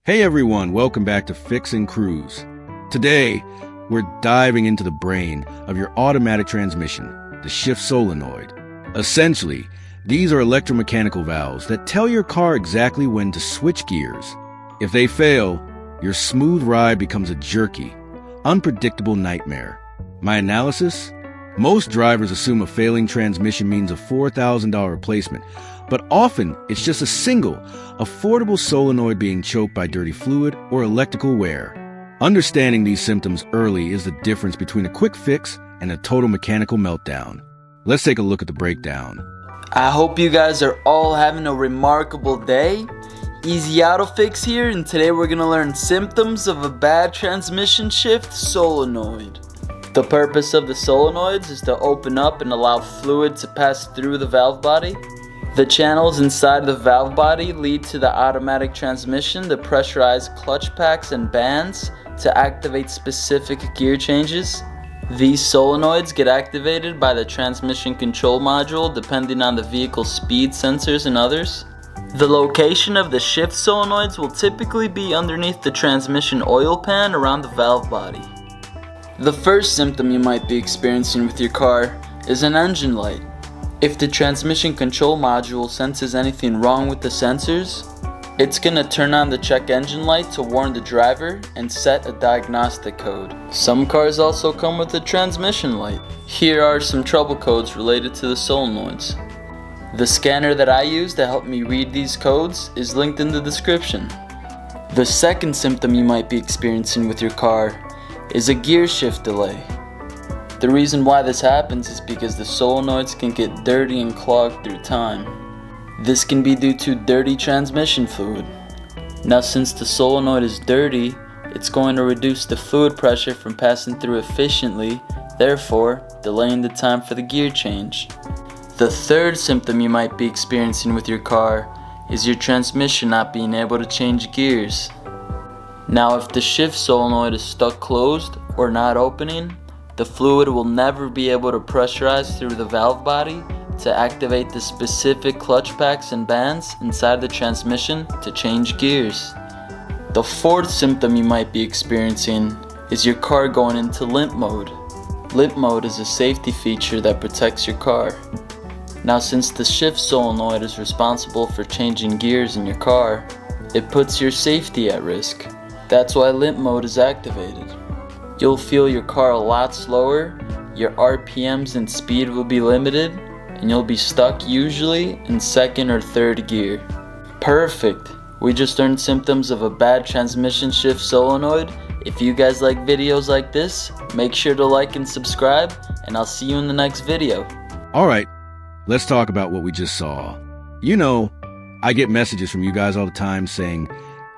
Hey everyone, welcome back to Fix and Cruise. Today, we're diving into the brain of your automatic transmission, the Shift Solenoid. Essentially, these are electromechanical valves that tell your car exactly when to switch gears. If they fail, your smooth ride becomes a jerky, unpredictable nightmare. My analysis? Most drivers assume a failing transmission means a $4,000 replacement, but often it's just a single, affordable solenoid being choked by dirty fluid or electrical wear. Understanding these symptoms early is the difference between a quick fix and a total mechanical meltdown. Let's take a look at the breakdown. I hope you guys are all having a remarkable day. Easy Auto Fix here, and today we're going to learn symptoms of a bad transmission shift solenoid. The purpose of the solenoids is to open up and allow fluid to pass through the valve body. The channels inside the valve body lead to the automatic transmission to pressurize clutch packs and bands to activate specific gear changes. These solenoids get activated by the transmission control module depending on the vehicle's speed sensors and others. The location of the shift solenoids will typically be underneath the transmission oil pan around the valve body. The first symptom you might be experiencing with your car is an engine light. If the transmission control module senses anything wrong with the sensors, it's going to turn on the check engine light to warn the driver and set a diagnostic code. Some cars also come with a transmission light. Here are some trouble codes related to the solenoids. The scanner that I use to help me read these codes is linked in the description. The second symptom you might be experiencing with your car is a gear shift delay. The reason why this happens is because the solenoids can get dirty and clogged through time. This can be due to dirty transmission fluid. Now, since the solenoid is dirty, it's going to reduce the fluid pressure from passing through efficiently, therefore delaying the time for the gear change. The third symptom you might be experiencing with your car is your transmission not being able to change gears. Now, if the shift solenoid is stuck closed or not opening, the fluid will never be able to pressurize through the valve body to activate the specific clutch packs and bands inside the transmission to change gears. The fourth symptom you might be experiencing is your car going into limp mode. Limp mode is a safety feature that protects your car. Now, since the shift solenoid is responsible for changing gears in your car, it puts your safety at risk. That's why limp mode is activated. You'll feel your car a lot slower, your RPMs and speed will be limited, and you'll be stuck usually in second or third gear. Perfect! We just learned symptoms of a bad transmission shift solenoid. If you guys like videos like this, make sure to like and subscribe, and I'll see you in the next video. Alright, let's talk about what we just saw. You know, I get messages from you guys all the time saying,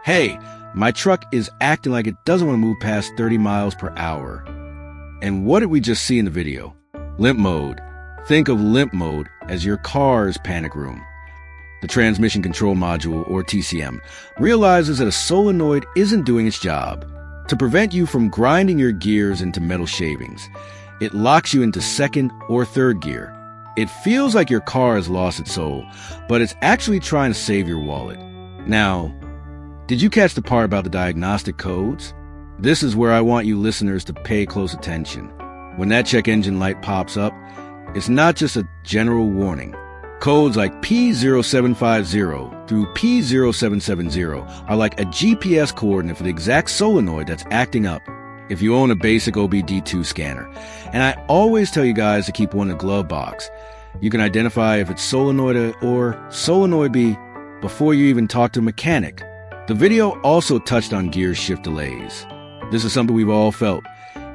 "Hey, my truck is acting like it doesn't want to move past 30 miles per hour. And what did we just see in the video? Limp mode. Think of limp mode as your car's panic room. The transmission control module, or TCM, realizes that a solenoid isn't doing its job. To prevent you from grinding your gears into metal shavings, it locks you into second or third gear. It feels like your car has lost its soul, but it's actually trying to save your wallet. Now, did you catch the part about the diagnostic codes? This is where I want you listeners to pay close attention. When that check engine light pops up, it's not just a general warning. Codes like P0750 through P0770 are like a GPS coordinate for the exact solenoid that's acting up if you own a basic OBD2 scanner. And I always tell you guys to keep one in the glove box. You can identify if it's solenoid A or solenoid B before you even talk to a mechanic. The video also touched on gear shift delays. This is something we've all felt.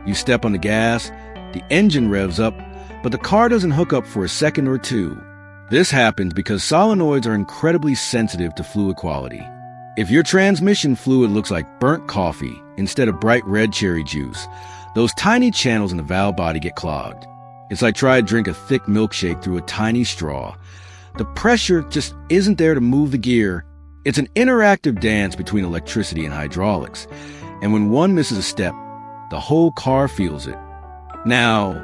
You step on the gas, the engine revs up, but the car doesn't hook up for a second or two. This happens because solenoids are incredibly sensitive to fluid quality. If your transmission fluid looks like burnt coffee instead of bright red cherry juice, those tiny channels in the valve body get clogged. It's like trying to drink a thick milkshake through a tiny straw. The pressure just isn't there to move the gear. It's an interactive dance between electricity and hydraulics, and when one misses a step, the whole car feels it. Now,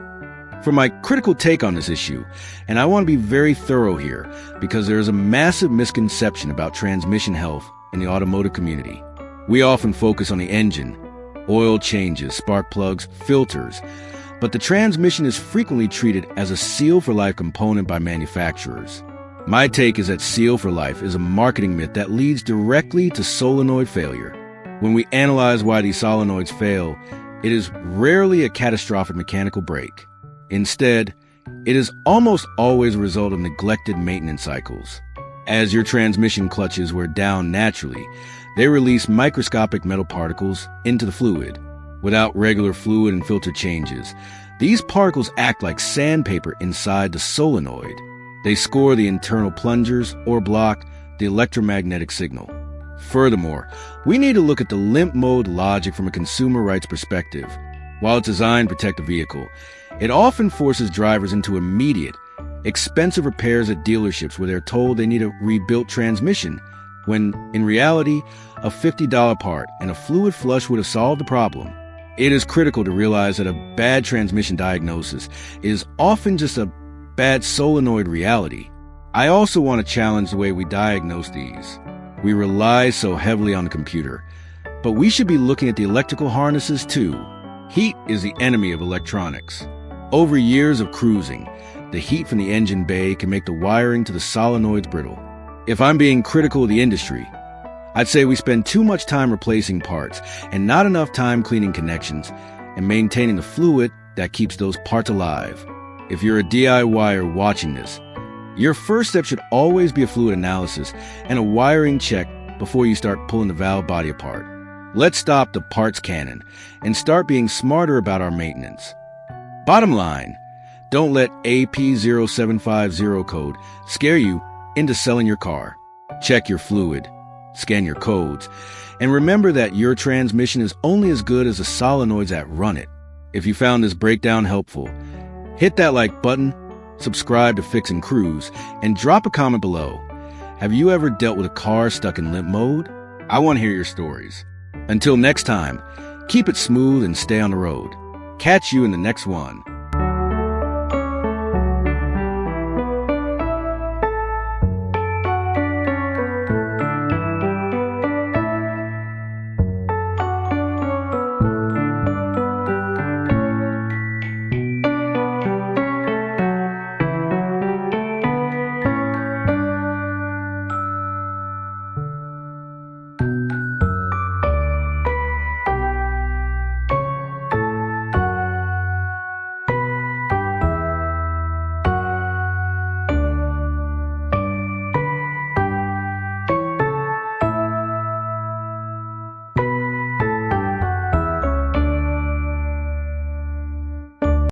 for my critical take on this issue, and I want to be very thorough here because there is a massive misconception about transmission health in the automotive community. We often focus on the engine, oil changes, spark plugs, filters, but the transmission is frequently treated as a seal-for-life component by manufacturers. My take is that seal for life is a marketing myth that leads directly to solenoid failure. When we analyze why these solenoids fail, it is rarely a catastrophic mechanical break. Instead, it is almost always a result of neglected maintenance cycles. As your transmission clutches wear down naturally, they release microscopic metal particles into the fluid. Without regular fluid and filter changes, these particles act like sandpaper inside the solenoid. They score the internal plungers or block the electromagnetic signal. Furthermore, we need to look at the limp mode logic from a consumer rights perspective. While it's designed to protect the vehicle, it often forces drivers into immediate, expensive repairs at dealerships where they're told they need a rebuilt transmission, when, in reality, a $50 part and a fluid flush would have solved the problem. It is critical to realize that a bad transmission diagnosis is often just a bad solenoid reality. I also want to challenge the way we diagnose these. We rely so heavily on the computer, but we should be looking at the electrical harnesses too. Heat is the enemy of electronics. Over years of cruising, the heat from the engine bay can make the wiring to the solenoids brittle. If I'm being critical of the industry, I'd say we spend too much time replacing parts and not enough time cleaning connections and maintaining the fluid that keeps those parts alive. If you're a DIYer watching this, your first step should always be a fluid analysis and a wiring check before you start pulling the valve body apart. Let's stop the parts cannon and start being smarter about our maintenance. Bottom line, don't let AP0750 code scare you into selling your car. Check your fluid, scan your codes, and remember that your transmission is only as good as the solenoids that run it. If you found this breakdown helpful, hit that like button, subscribe to Fix and Cruise, and drop a comment below. Have you ever dealt with a car stuck in limp mode? I want to hear your stories. Until next time, keep it smooth and stay on the road. Catch you in the next one.